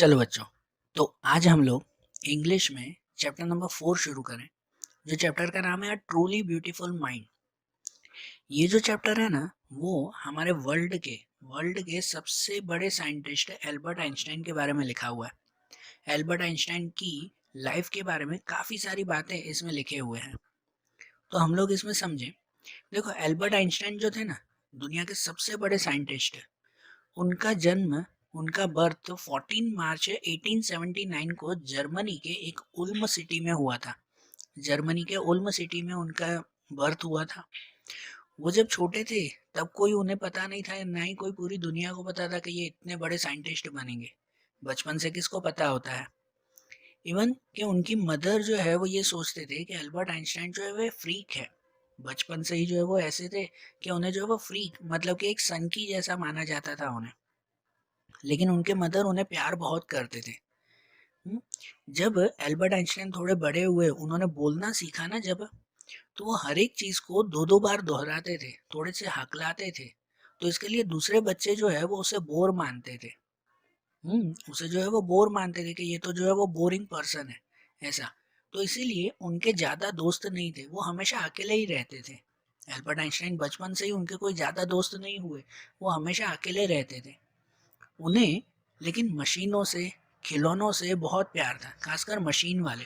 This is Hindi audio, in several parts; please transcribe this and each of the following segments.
चलो बच्चों, तो आज हम लोग इंग्लिश में चैप्टर नंबर 4 शुरू करें। जो चैप्टर का नाम है ट्रूली ब्यूटीफुल माइंड। ये जो चैप्टर है ना, वो हमारे वर्ल्ड के सबसे बड़े साइंटिस्ट एल्बर्ट आइंस्टाइन के बारे में लिखा हुआ है। एल्बर्ट आइंस्टाइन की लाइफ के बारे में काफ़ी सारी बातें इसमें लिखे हुए हैं, तो हम लोग इसमें समझें। देखो, एल्बर्ट आइंस्टाइन जो थे ना, दुनिया के सबसे बड़े साइंटिस्ट है। उनका जन्म उनका बर्थ 14 मार्च 1879 को जर्मनी के एक उल्म सिटी में हुआ था। जर्मनी के उल्म सिटी में उनका बर्थ हुआ था। वो जब छोटे थे तब कोई उन्हें पता नहीं था, ना ही कोई पूरी दुनिया को पता था कि ये इतने बड़े साइंटिस्ट बनेंगे। बचपन से किसको पता होता है। इवन कि उनकी मदर जो है वो ये सोचते थे कि अल्बर्ट आइंस्टाइन जो है वो फ्रीक है। बचपन से ही जो है वो ऐसे थे कि उन्हें जो है वो फ्रीक मतलब कि एक सन की जैसा माना जाता था उन्हें। लेकिन उनके मदर उन्हें प्यार बहुत करते थे। हम्म, जब एल्बर्ट आइंस्टाइन थोड़े बड़े हुए, उन्होंने बोलना सीखा ना जब, तो वो हर एक चीज को दो दो बार दोहराते थे, थोड़े से हकलाते थे। तो इसके लिए दूसरे बच्चे जो है वो उसे बोर मानते थे। उसे जो है वो बोर मानते थे कि ये तो जो है वो बोरिंग पर्सन है, ऐसा। तो इसीलिए उनके ज्यादा दोस्त नहीं थे, वो हमेशा अकेले ही रहते थे। एल्बर्ट आइंस्टाइन बचपन से ही उनके कोई ज्यादा दोस्त नहीं हुए, वो हमेशा अकेले रहते थे। उन्हें लेकिन मशीनों से, खिलौनों से बहुत प्यार था, खासकर मशीन वाले।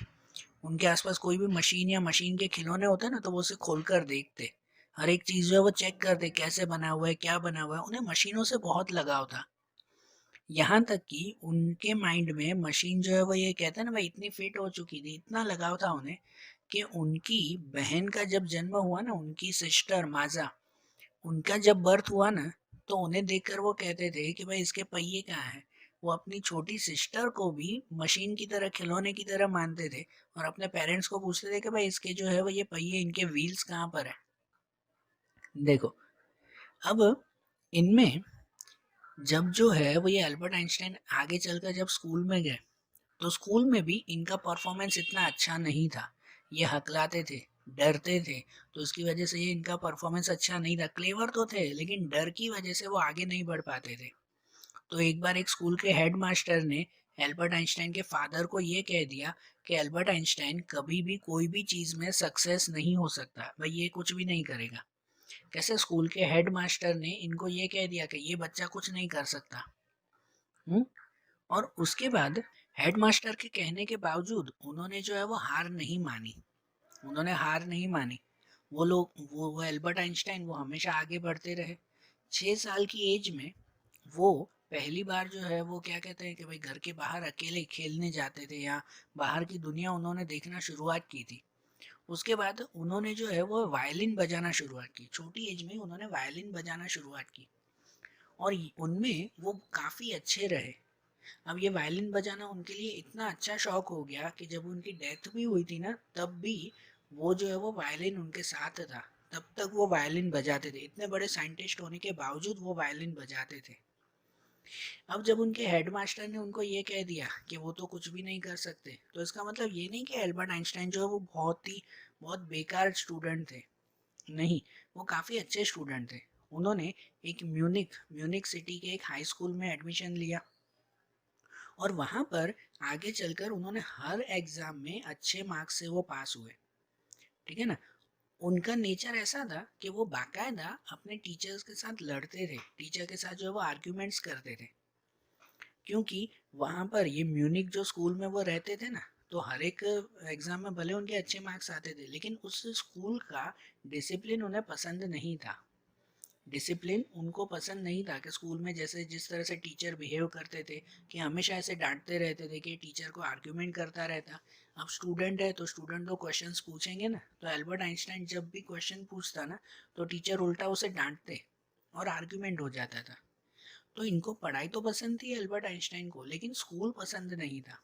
उनके आसपास कोई भी मशीन या मशीन के खिलौने होते ना, तो वो उसे खोलकर देखते। हर एक चीज जो है वो चेक करते, कैसे बना हुआ है, क्या बना हुआ है। उन्हें मशीनों से बहुत लगाव था। यहाँ तक कि उनके माइंड में मशीन जो है वो ये कहते हैं ना भाई, इतनी फिट हो चुकी थी, इतना लगाव था उन्हें कि उनकी बहन का जब जन्म हुआ ना, उनकी सिस्टर माजा, उनका जब बर्थ हुआ ना, तो उन्हें देखकर वो कहते थे कि भाई इसके पहिए कहाँ हैं। वो अपनी छोटी सिस्टर को भी मशीन की तरह, खिलौने की तरह मानते थे, और अपने पेरेंट्स को पूछते थे कि भाई इसके जो है वो ये पहिए, इनके व्हील्स कहाँ पर है। देखो, अब इनमें जब जो है वो ये अल्बर्ट आइंस्टाइन आगे चलकर जब स्कूल में गए, तो स्कूल में भी इनका परफॉर्मेंस इतना अच्छा नहीं था। ये हकलाते थे, डरते थे, तो उसकी वजह से ये इनका परफॉर्मेंस अच्छा नहीं था। क्लेवर तो थे, लेकिन डर की वजह से वो आगे नहीं बढ़ पाते थे। तो एक बार एक स्कूल के हेड मास्टर ने एल्बर्ट आइंस्टाइन के फादर को ये कह दिया कि एल्बर्ट आइंस्टाइन कभी भी कोई भी चीज में सक्सेस नहीं हो सकता, भाई ये कुछ भी नहीं करेगा। कैसे स्कूल के हेड मास्टर ने इनको ये कह दिया कि ये बच्चा कुछ नहीं कर सकता। हम्म और उसके बाद हेडमास्टर के कहने के बावजूद उन्होंने जो है वो हार नहीं मानी। उन्होंने हार नहीं मानी। वो लोग, वो एल्बर्ट आइंस्टाइन, वो हमेशा आगे बढ़ते रहे। 6 साल की एज में वो पहली बार जो है वो क्या कहते हैं कि भाई घर के बाहर अकेले खेलने जाते थे, या बाहर की दुनिया उन्होंने देखना शुरुआत की थी। उसके बाद उन्होंने जो है वो वायलिन बजाना शुरुआत की। छोटी एज में उन्होंने वायलिन बजाना शुरुआत की, और उनमें वो काफ़ी अच्छे रहे। अब ये वायलिन बजाना उनके लिए इतना अच्छा शौक हो गया कि जब उनकी डेथ भी हुई थी ना, तब भी वो जो है वो वायलिन उनके साथ था। तब तक वो वायलिन बजाते थे, इतने बड़े साइंटिस्ट होने के बावजूद वो वायलिन बजाते थे। अब जब उनके हेडमास्टर ने उनको ये कह दिया कि वो तो कुछ भी नहीं कर सकते, तो इसका मतलब ये नहीं कि एल्बर्ट आइंस्टाइन जो है वो बहुत बेकार स्टूडेंट थे। नहीं, वो काफ़ी अच्छे स्टूडेंट थे। उन्होंने एक म्यूनिक म्यूनिक सिटी के एक हाई स्कूल में एडमिशन लिया, और वहाँ पर आगे चलकर उन्होंने हर एग्जाम में अच्छे मार्क्स से वो पास हुए। ठीक है ना। उनका नेचर ऐसा था कि वो बाकायदा अपने टीचर्स के साथ लड़ते थे, टीचर के साथ जो है वो आर्ग्यूमेंट्स करते थे। क्योंकि वहाँ पर ये म्यूनिक जो स्कूल में वो रहते थे ना, तो हर एक एग्जाम में भले उनके अच्छे मार्क्स आते थे, लेकिन उस स्कूल का डिसिप्लिन उन्हें पसंद नहीं था। डिसिप्लिन उनको पसंद नहीं था कि स्कूल में जैसे जिस तरह से टीचर बिहेव करते थे, कि हमेशा ऐसे डांटते रहते थे कि टीचर को आर्ग्यूमेंट करता रहता। अब स्टूडेंट है तो स्टूडेंट को क्वेश्चंस पूछेंगे ना, तो एल्बर्ट आइंस्टाइन जब भी क्वेश्चन पूछता ना, तो टीचर उल्टा उसे डांटते और आर्ग्यूमेंट हो जाता था। तो इनको पढ़ाई तो पसंद थी एल्बर्ट आइंस्टाइन को, लेकिन स्कूल पसंद नहीं था।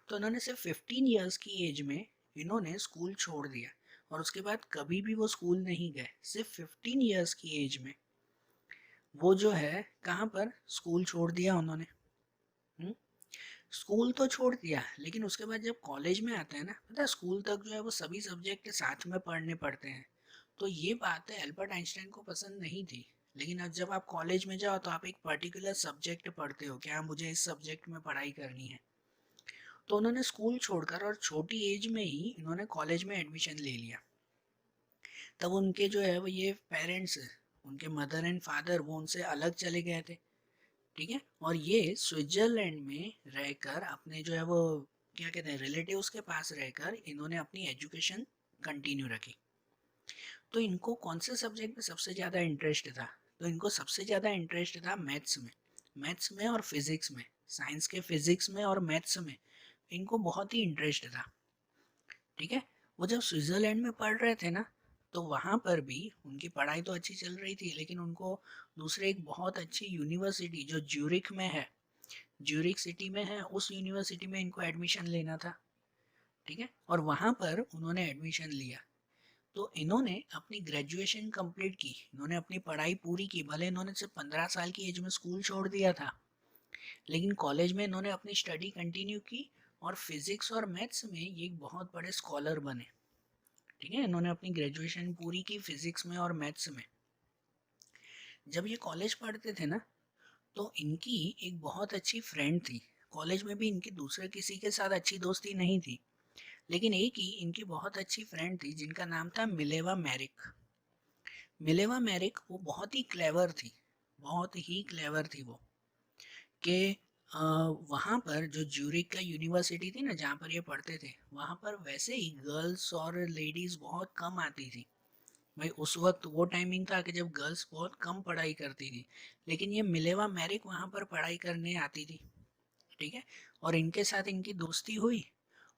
तो उन्होंने सिर्फ 15 ईयर्स की एज में इन्होंने स्कूल छोड़ दिया, और उसके बाद कभी भी वो स्कूल नहीं गए। सिर्फ 15 ईयर्स की एज में वो जो है कहाँ पर स्कूल छोड़ दिया उन्होंने। हम्म? स्कूल तो छोड़ दिया, लेकिन उसके बाद जब कॉलेज में आते हैं ना, पता है स्कूल तक जो है वो सभी सब्जेक्ट साथ में पढ़ने पड़ते हैं। तो ये बात है एल्बर्ट आइंस्टाइन को पसंद नहीं थी। लेकिन अब जब आप कॉलेज में जाओ तो आप एक पर्टिकुलर सब्जेक्ट पढ़ते हो, क्या मुझे इस सब्जेक्ट में पढ़ाई करनी है। तो उन्होंने स्कूल छोड़कर और छोटी एज में ही इन्होंने कॉलेज में एडमिशन ले लिया। तब उनके जो है वो ये पेरेंट्स, उनके मदर एंड फादर, वो उनसे अलग चले गए थे। ठीक है, और ये स्विट्जरलैंड में रहकर अपने जो है वो क्या कहते हैं रिलेटिव्स के पास रहकर इन्होंने अपनी एजुकेशन कंटिन्यू रखी। तो इनको कौन से सब्जेक्ट में सबसे ज़्यादा इंटरेस्ट था? तो इनको सबसे ज़्यादा इंटरेस्ट था मैथ्स में और फिज़िक्स में। साइंस के फिज़िक्स में और मैथ्स में इनको बहुत ही इंटरेस्ट था। ठीक है, वो जब स्विट्ज़रलैंड में पढ़ रहे थे ना, तो वहाँ पर भी उनकी पढ़ाई तो अच्छी चल रही थी, लेकिन उनको दूसरे एक बहुत अच्छी यूनिवर्सिटी जो ज्यूरिख में है, ज्यूरिख सिटी में है, उस यूनिवर्सिटी में इनको एडमिशन लेना था। ठीक है, और वहाँ पर उन्होंने एडमिशन लिया। तो इन्होंने अपनी ग्रेजुएशन कंप्लीट की, इन्होंने अपनी पढ़ाई पूरी की। भले इन्होंने सिर्फ 15 साल की एज में स्कूल छोड़ दिया था, लेकिन कॉलेज में इन्होंने अपनी स्टडी कंटिन्यू की और फिजिक्स और मैथ्स में ये एक बहुत बड़े स्कॉलर बने। ठीक है, इन्होंने अपनी ग्रेजुएशन पूरी की फिजिक्स में और मैथ्स में। जब ये कॉलेज पढ़ते थे ना, तो इनकी एक बहुत अच्छी फ्रेंड थी। कॉलेज में भी इनकी दूसरे किसी के साथ अच्छी दोस्ती नहीं थी, लेकिन एक ही इनकी बहुत अच्छी फ्रेंड थी जिनका नाम था मिलेवा मैरिक। मिलेवा मैरिक वो बहुत ही क्लेवर थी, बहुत ही क्लेवर थी वो, कि वहाँ पर जो ज्यूरिक का यूनिवर्सिटी थी ना जहाँ पर ये पढ़ते थे, वहाँ पर वैसे ही गर्ल्स और लेडीज़ बहुत कम आती थी। भाई उस वक्त वो टाइमिंग था कि जब गर्ल्स बहुत कम पढ़ाई करती थी, लेकिन ये मिलेवा मैरिक वहाँ पर पढ़ाई करने आती थी। ठीक है, और इनके साथ इनकी दोस्ती हुई,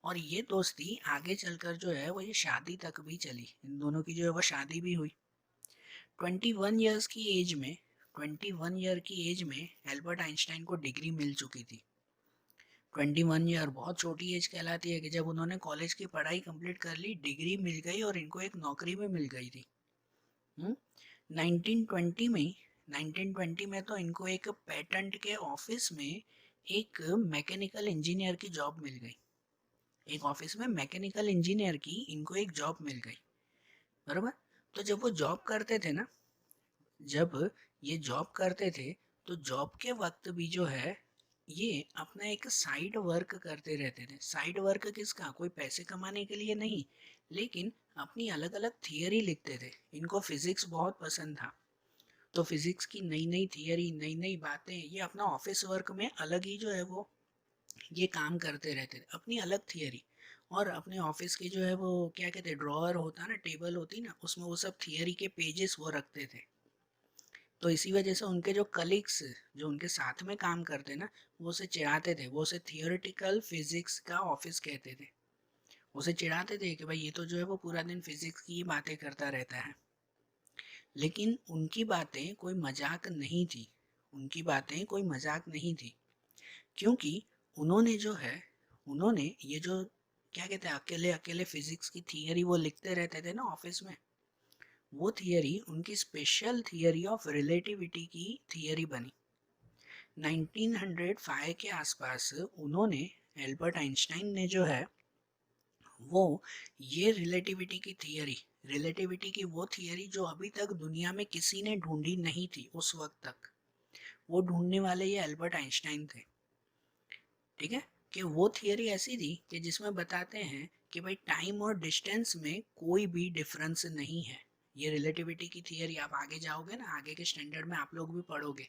और ये दोस्ती आगे चलकर जो है वो ये शादी तक भी चली। इन दोनों की जो है वो शादी भी हुई। 21 ईयर्स की एज में 21 ईयर की एज में एल्बर्ट आइंस्टाइन को डिग्री मिल चुकी थी। 21 ईयर बहुत छोटी एज कहलाती है कि जब उन्होंने कॉलेज की पढ़ाई कंप्लीट कर ली, डिग्री मिल गई और इनको एक नौकरी भी मिल गई थी। 1920 में 1920 में तो इनको एक पेटेंट के ऑफिस में एक मैकेनिकल इंजीनियर की जॉब मिल गई। एक ऑफिस में मैकेनिकल इंजीनियर की इनको एक जॉब मिल गई, बराबर। तो जब वो जॉब करते थे ना, जब ये जॉब करते थे, तो जॉब के वक्त भी जो है ये अपना एक साइड वर्क करते रहते थे। साइड वर्क किसका? कोई पैसे कमाने के लिए नहीं, लेकिन अपनी अलग अलग थियरी लिखते थे। इनको फिजिक्स बहुत पसंद था, तो फिजिक्स की नई नई थियरी, नई नई बातें ये अपना ऑफिस वर्क में अलग ही जो है वो ये काम करते रहते थे, अपनी अलग थियरी। और अपने ऑफिस के जो है वो क्या कहते हैं ड्रॉअर होता ना, टेबल होती ना, उसमें वो सब थियरी के पेजेस वो रखते थे। तो इसी वजह से उनके जो कलीग्स जो उनके साथ में काम करते ना, वो उसे चिढ़ाते थे। वो उसे थियोरेटिकल फिजिक्स का ऑफिस कहते थे। उसे चिढ़ाते थे कि भाई ये तो जो है वो पूरा दिन फिजिक्स की बातें करता रहता है। लेकिन उनकी बातें कोई मजाक नहीं थी, उनकी बातें कोई मजाक नहीं थी, क्योंकि उन्होंने जो है उन्होंने ये जो क्या कहते हैं अकेले अकेले फिजिक्स की थियरी वो लिखते रहते थे ना ऑफिस में, वो थियरी उनकी स्पेशल थियरी ऑफ रिलेटिविटी की थियरी बनी। 1905 के आसपास उन्होंने, एल्बर्ट आइंस्टाइन ने जो है वो ये रिलेटिविटी की वो थियरी जो अभी तक दुनिया में किसी ने ढूंढी नहीं थी उस वक्त तक, वो ढूंढने वाले ये एल्बर्ट आइंस्टाइन थे। ठीक है, कि वो थियरी ऐसी थी कि जिसमें बताते हैं कि भाई टाइम और डिस्टेंस में कोई भी डिफरेंस नहीं है। ये रिलेटिविटी की थियरी आप आगे जाओगे ना, आगे के स्टैंडर्ड में आप लोग भी पढ़ोगे।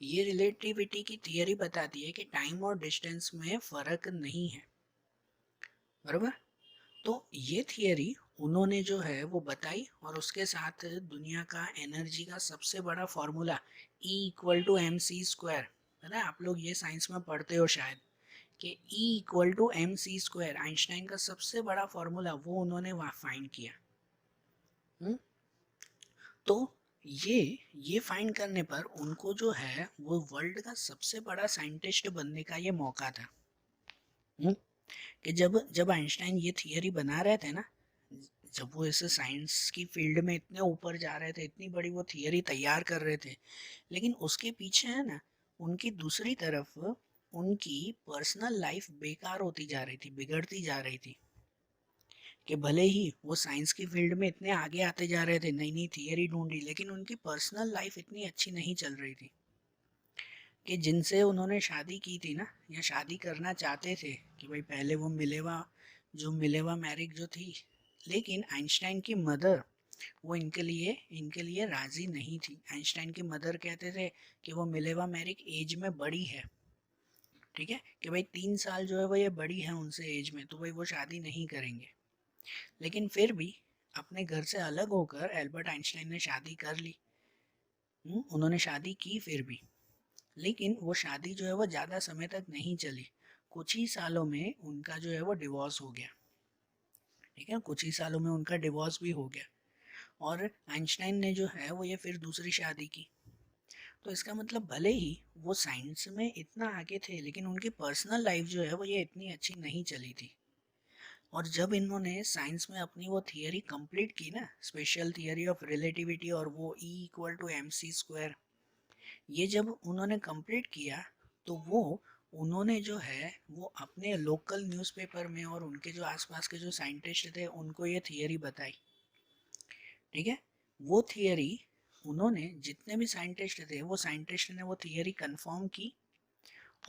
ये रिलेटिविटी की थियरी बताती है कि टाइम और डिस्टेंस में फर्क नहीं है, बराबर। तो ये थियरी उन्होंने जो है वो बताई, और उसके साथ दुनिया का एनर्जी का सबसे बड़ा फॉर्मूला E = mc², है ना, आप लोग ये साइंस में पढ़ते हो शायद, कि E = mc², आइंस्टाइन का सबसे बड़ा फॉर्मूला वो उन्होंने वहाँ फाइंड किया। तो ये फाइंड करने पर उनको जो है वो वर्ल्ड का सबसे बड़ा साइंटिस्ट बनने का ये मौका था। कि जब जब आइंस्टाइन ये थियरी बना रहे थे ना, जब वो इस साइंस की फील्ड में इतने ऊपर जा रहे थे, इतनी बड़ी वो थियरी तैयार कर रहे थे, लेकिन उसके पीछे है ना, उनकी दूसरी तरफ उनकी पर्सनल लाइफ बेकार होती जा रही थी, बिगड़ती जा रही थी। कि भले ही वो साइंस की फील्ड में इतने आगे आते जा रहे थे, नई नई थियरी ढूंढी, लेकिन उनकी पर्सनल लाइफ इतनी अच्छी नहीं चल रही थी कि जिनसे उन्होंने शादी की थी ना, या शादी करना चाहते थे, कि भाई पहले वो मिलेवा मैरिज जो थी, लेकिन आइंस्टाइन की मदर वो इनके लिए राजी नहीं थी। आइंस्टाइन की मदर कहते थे कि वो मिलेवा मैरिज एज में बड़ी है, ठीक है, कि भाई 3 साल जो है वो ये बड़ी है उनसे एज में, तो भाई वो शादी नहीं करेंगे। लेकिन फिर भी अपने घर से अलग होकर एल्बर्ट आइंस्टाइन ने शादी कर ली। उन्होंने शादी की फिर भी, लेकिन वो शादी जो है वो ज़्यादा समय तक नहीं चली। कुछ ही सालों में उनका जो है वो डिवोर्स हो गया, ठीक है, कुछ ही सालों में उनका डिवोर्स भी हो गया। और आइंस्टाइन ने जो है वो ये फिर दूसरी शादी की। तो इसका मतलब भले ही वो साइंस में इतना आगे थे, लेकिन उनकी पर्सनल लाइफ जो है वो ये इतनी अच्छी नहीं चली थी। और जब इन्होंने साइंस में अपनी वो थियरी कंप्लीट की ना, स्पेशल थियरी ऑफ रिलेटिविटी, और वो E=mc², ये जब उन्होंने कंप्लीट किया, तो वो उन्होंने जो है वो अपने लोकल न्यूज़पेपर में और उनके जो आसपास के जो साइंटिस्ट थे उनको ये थियरी बताई, ठीक है। वो थियरी उन्होंने, जितने भी साइंटिस्ट थे वो साइंटिस्ट ने वो थियरी कंफर्म की,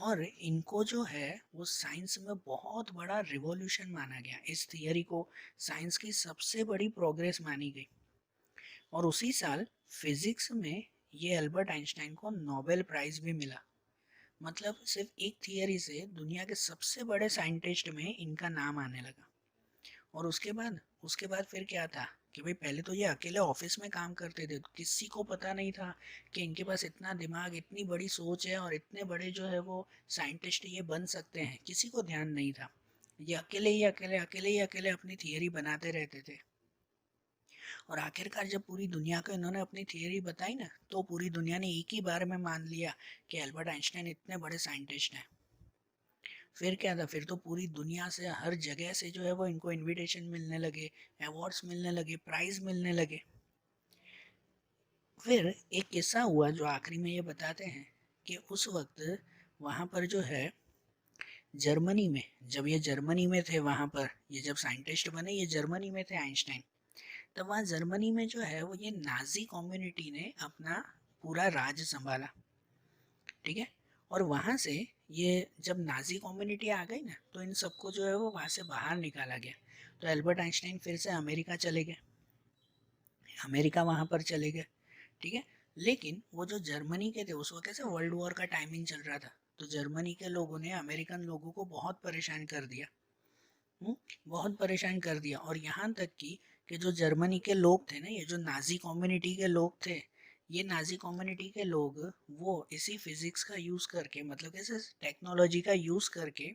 और इनको जो है वो साइंस में बहुत बड़ा रिवॉल्यूशन माना गया। इस थियरी को साइंस की सबसे बड़ी प्रोग्रेस मानी गई। और उसी साल फिजिक्स में ये अल्बर्ट आइंस्टाइन को नोबेल प्राइज भी मिला। मतलब सिर्फ एक थियरी से दुनिया के सबसे बड़े साइंटिस्ट में इनका नाम आने लगा। और उसके बाद फिर क्या था कि भाई पहले तो ये अकेले ऑफिस में काम करते थे, तो किसी को पता नहीं था कि इनके पास इतना दिमाग, इतनी बड़ी सोच है, और इतने बड़े जो है वो साइंटिस्ट ये बन सकते हैं, किसी को ध्यान नहीं था। ये अकेले ही अकेले अपनी थियरी बनाते रहते थे। और आखिरकार जब पूरी दुनिया को इन्होंने अपनी थियरी बताई ना, तो पूरी दुनिया ने एक ही बार में मान लिया कि एल्बर्ट आइंस्टाइन इतने बड़े साइंटिस्ट हैं। फिर क्या था, फिर तो पूरी दुनिया से, हर जगह से जो है वो इनको इनविटेशन मिलने लगे, अवार्ड्स मिलने लगे, प्राइज मिलने लगे। फिर एक किस्सा हुआ जो आखिरी में ये बताते हैं कि उस वक्त वहाँ पर जो है जर्मनी में, जब ये जर्मनी में थे, वहाँ पर ये जब साइंटिस्ट बने, ये जर्मनी में थे आइंस्टाइन, तब वहाँ जर्मनी में जो है वो ये नाजी कम्युनिटी ने अपना पूरा राज संभाला, ठीक है। और वहाँ से ये जब नाजी कम्युनिटी आ गई ना, तो इन सबको जो है वो वहाँ से बाहर निकाला गया। तो एल्बर्ट आइंस्टाइन फिर से अमेरिका चले गए, अमेरिका वहाँ पर चले गए, ठीक है। लेकिन वो जो जर्मनी के थे, उस वक्त कैसे वर्ल्ड वॉर का टाइमिंग चल रहा था, तो जर्मनी के लोगों ने अमेरिकन लोगों को बहुत परेशान कर दिया। बहुत परेशान कर दिया। और यहाँ तक कि जो जर्मनी के लोग थे ना, ये जो नाजी कम्युनिटी के लोग थे, ये नाजी कम्युनिटी के लोग वो इसी फिजिक्स का यूज़ करके, मतलब कैसे टेक्नोलॉजी का यूज़ करके,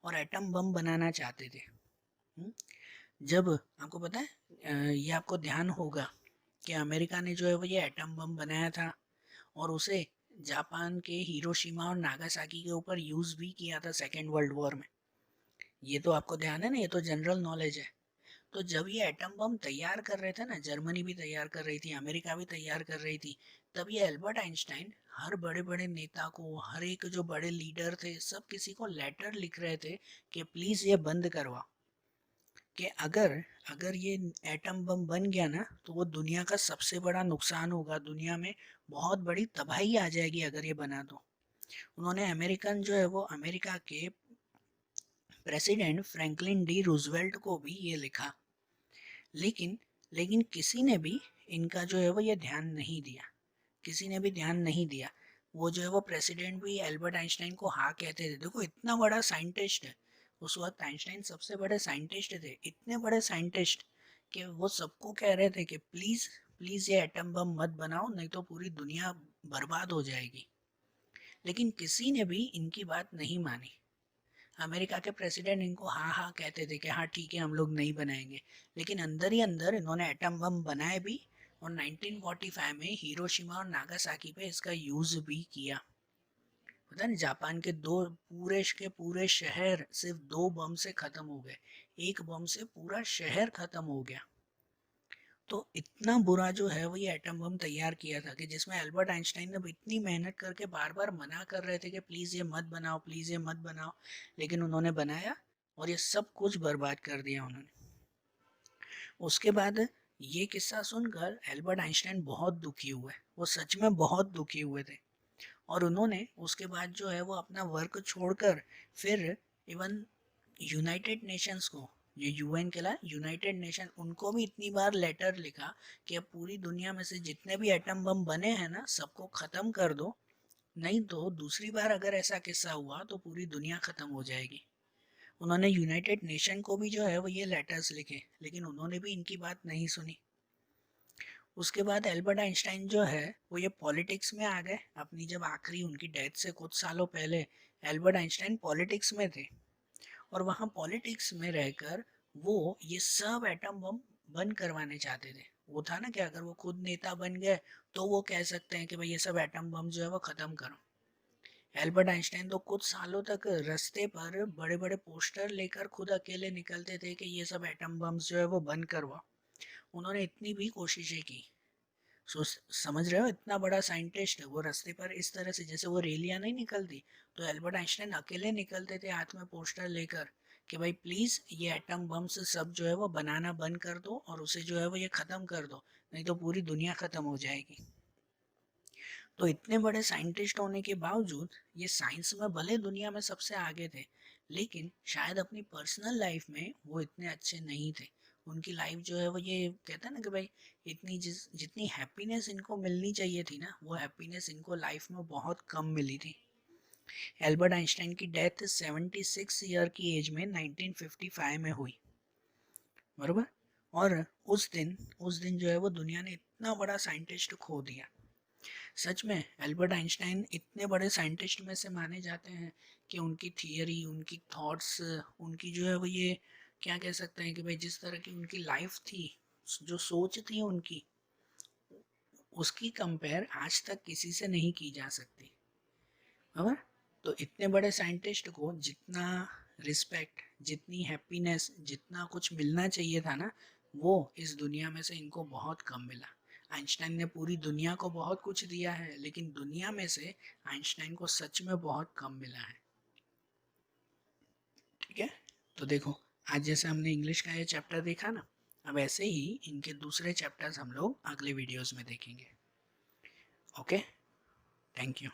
और एटम बम बनाना चाहते थे। हम्म, जब आपको पता है, ये आपको ध्यान होगा कि अमेरिका ने जो है वो ये एटम बम बनाया था, और उसे जापान के हिरोशिमा और नागासाकी के ऊपर यूज़ भी किया था सेकेंड वर्ल्ड वॉर में। ये तो आपको ध्यान है ना, ये तो जनरल नॉलेज है। तो जब ये एटम बम तैयार कर रहे थे ना, जर्मनी भी तैयार कर रही थी, अमेरिका भी तैयार कर रही थी, तब ये एल्बर्ट आइंस्टाइन हर बड़े बड़े नेता को, हर एक जो बड़े लीडर थे, सब किसी को लेटर लिख रहे थे कि प्लीज़ ये बंद करवा, कि अगर अगर ये एटम बम बन गया ना, तो वो दुनिया का सबसे बड़ा नुकसान होगा, दुनिया में बहुत बड़ी तबाही आ जाएगी अगर ये बना तो। उन्होंने अमेरिकन जो है वो अमेरिका के प्रेसिडेंट फ्रैंकलिन डी रूजवेल्ट को भी ये लिखा। लेकिन लेकिन किसी ने भी इनका जो है वो ये ध्यान नहीं दिया, किसी ने भी ध्यान नहीं दिया। वो जो है वो प्रेसिडेंट भी एल्बर्ट आइंस्टाइन को हाँ कहते थे। देखो इतना बड़ा साइंटिस्ट है, उस वक्त आइंस्टाइन सबसे बड़े साइंटिस्ट थे, इतने बड़े साइंटिस्ट कि वो सबको कह रहे थे कि प्लीज़ प्लीज़ ये एटम बम मत बनाओ, नहीं तो पूरी दुनिया बर्बाद हो जाएगी। लेकिन किसी ने भी इनकी बात नहीं मानी। अमेरिका के प्रेसिडेंट इनको हाँ हाँ कहते थे कि हाँ ठीक है हम लोग नहीं बनाएंगे, लेकिन अंदर ही अंदर इन्होंने एटम बम बनाए भी, और 1945 में हिरोशिमा और नागासाकी पे इसका यूज भी किया। पता नहीं, जापान के पूरे शहर सिर्फ 2 बम से खत्म हो गए, एक बम से पूरा शहर खत्म हो गया। तो इतना बुरा जो है वो ये एटम बम तैयार किया था, कि जिसमें एल्बर्ट आइंस्टाइन ने इतनी मेहनत करके बार बार मना कर रहे थे कि प्लीज़ ये मत बनाओ, प्लीज़ ये मत बनाओ, लेकिन उन्होंने बनाया और ये सब कुछ बर्बाद कर दिया उन्होंने। उसके बाद ये किस्सा सुनकर एल्बर्ट आइंस्टाइन बहुत दुखी हुए, वो सच में बहुत दुखी हुए थे। और उन्होंने उसके बाद जो है वो अपना वर्क छोड़कर फिर इवन यूनाइटेड नेशंस को, ये यूएन के ला यूनाइटेड नेशन, उनको भी इतनी बार लेटर लिखा कि अब पूरी दुनिया में से जितने भी एटम बम बने हैं ना सबको ख़त्म कर दो, नहीं तो दूसरी बार अगर ऐसा किस्सा हुआ तो पूरी दुनिया ख़त्म हो जाएगी। उन्होंने यूनाइटेड नेशन को भी जो है वो ये लेटर्स लिखे, लेकिन उन्होंने भी इनकी बात नहीं सुनी। उसके बाद एल्बर्ट आइंस्टाइन जो है वो ये पॉलिटिक्स में आ गए। अपनी जब आखिरी उनकी डेथ से कुछ सालों पहले एल्बर्ट आइंस्टाइन पॉलिटिक्स में थे, और वहाँ पॉलिटिक्स में रहकर वो ये सब एटम बम बंद करवाने चाहते थे। वो था ना कि अगर वो खुद नेता बन गए तो वो कह सकते हैं कि भाई ये सब एटम बम जो है वो ख़त्म करो। एल्बर्ट आइंस्टाइन तो कुछ सालों तक रास्ते पर बड़े बड़े पोस्टर लेकर खुद अकेले निकलते थे कि ये सब एटम बम्स जो है वो बंद करवाओ। उन्होंने इतनी भी कोशिशें की। सो समझ रहे हो, इतना बड़ा साइंटिस्ट वो रास्ते पर इस तरह से, जैसे वो रैलियां नहीं निकलती, तो एल्बर्ट आइंस्टाइन अकेले निकलते थे हाथ में पोस्टर लेकर कि भाई प्लीज़ ये एटम बम्स सब जो है वो बनाना बंद कर दो और उसे जो है वो ये ख़त्म कर दो, नहीं तो पूरी दुनिया ख़त्म हो जाएगी। तो इतने बड़े साइंटिस्ट होने के बावजूद ये साइंस में भले दुनिया में सबसे आगे थे, लेकिन शायद अपनी पर्सनल लाइफ में वो इतने अच्छे नहीं थे। उनकी लाइफ जो है वो, ये कहते हैं ना कि भाई इतनी जितनी हैप्पीनेस इनको मिलनी चाहिए थी ना, वो हैप्पीनेस इनको लाइफ में बहुत कम मिली थी। एल्बर्ट आइंस्टाइन की डेथ 76 ईयर की एज में 1955 में हुई, बरोबर। और उस दिन जो है वो दुनिया ने इतना बड़ा साइंटिस्ट खो दिया। सच में एल्बर्ट आइंस्टाइन इतने बड़े साइंटिस्ट में से माने जाते हैं कि उनकी थियरी, उनकी थॉट्स, उनकी जो है वो, ये क्या कह सकते हैं कि भाई जिस तरह की उनकी लाइफ थी, जो सोच थी उनकी, उसकी कंपेयर आज तक किसी से नहीं की जा सकती। है। तो इतने बड़े साइंटिस्ट को जितना रिस्पेक्ट, जितनी हैप्पीनेस, जितना कुछ मिलना चाहिए था ना, वो इस दुनिया में से इनको बहुत कम मिला। आइंस्टाइन ने पूरी दुनिया को बहुत कुछ दिया है, लेकिन दुनिया में से आइंस्टाइन को सच में बहुत कम मिला है। ठीक है, तो देखो, आज जैसे हमने इंग्लिश का ये चैप्टर देखा ना, अब ऐसे ही इनके दूसरे चैप्टर्स हम लोग अगले वीडियोस में देखेंगे। Okay, thank you.